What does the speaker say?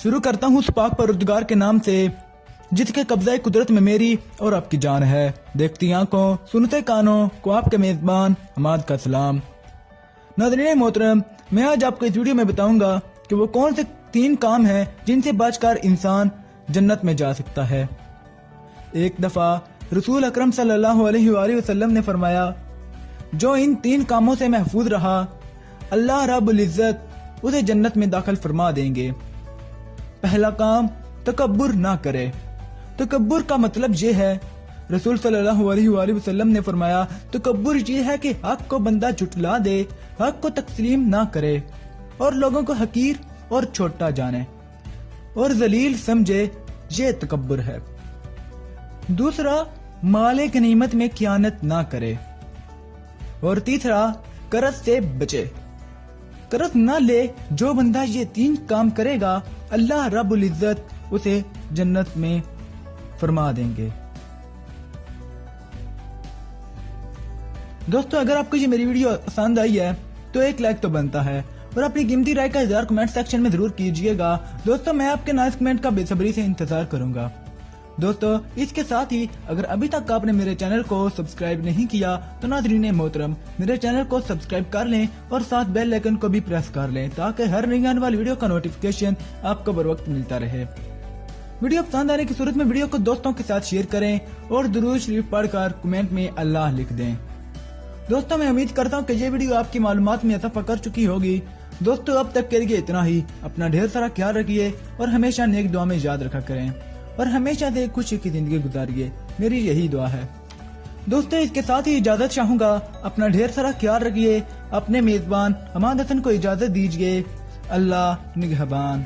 شروع کرتا ہوں اس پاک پروردگار کے نام سے جس کے قبضہ قدرت میں میری اور آپ کی جان ہے۔ دیکھتی آنکھوں سنتے کانوں کو آپ کے میزبان حماد کا سلام۔ ناظرین محترم، میں آج آپ کو اس ویڈیو میں بتاؤں گا کہ وہ کون سے 3 کام ہیں جن سے بچ کر انسان جنت میں جا سکتا ہے۔ ایک دفعہ رسول اکرم صلی اللہ علیہ وآلہ وسلم نے فرمایا، جو ان 3 کاموں سے محفوظ رہا اللہ رب العزت اسے جنت میں داخل فرما دیں گے۔ پہلا کام، تکبر نہ کرے۔ تکبر کا مطلب یہ ہے، رسول صلی اللہ علیہ وآلہ وسلم نے فرمایا، تکبر یہ ہے کہ حق کو بندہ جھٹلا دے، حق کو تسلیم نہ کرے اور لوگوں کو حقیر اور چھوٹا جانے اور ذلیل سمجھے، یہ تکبر ہے۔ دوسرا، مال غنیمت میں خیانت نہ کرے۔ اور تیسرا، قرض سے بچے، قرض نہ لے۔ جو بندہ یہ 3 کام کرے گا اللہ رب العزت اسے جنت میں فرما دیں گے۔ دوستو، اگر آپ کو یہ میری ویڈیو پسند آئی ہے تو ایک لائک تو بنتا ہے اور اپنی قیمتی رائے کا اظہار کمنٹ سیکشن میں ضرور کیجئے گا۔ دوستو، میں آپ کے نائس کمنٹ کا بے صبری سے انتظار کروں گا۔ دوستو، اس کے ساتھ ہی اگر ابھی تک آپ نے میرے چینل کو سبسکرائب نہیں کیا تو ناظرین محترم میرے چینل کو سبسکرائب کر لیں اور ساتھ بیل آئیکن کو بھی پریس کر لیں تاکہ ہر نئی آنے والی ویڈیو کا نوٹیفیکیشن آپ کو بر وقت ملتا رہے۔ ویڈیو پسند آنے کی صورت میں ویڈیو کو دوستوں کے ساتھ شیئر کریں اور درود شریف پڑھ کر کمنٹ میں اللہ لکھ دیں۔ دوستو، میں امید کرتا ہوں کہ یہ ویڈیو آپ کی معلومات میں اضافہ کر چکی ہوگی۔ دوستو، اب تک کے لیے اتنا ہی۔ اپنا ڈھیر سارا خیال رکھیے اور ہمیشہ نیک دعا میں یاد رکھا کریں اور ہمیشہ سے خوشی کی زندگی گزاریے، میری یہی دعا ہے۔ دوستو، اس کے ساتھ ہی اجازت چاہوں گا۔ اپنا ڈھیر سارا خیال رکھیے۔ اپنے میزبان حماد حسن کو اجازت دیجیے۔ اللہ نگہبان۔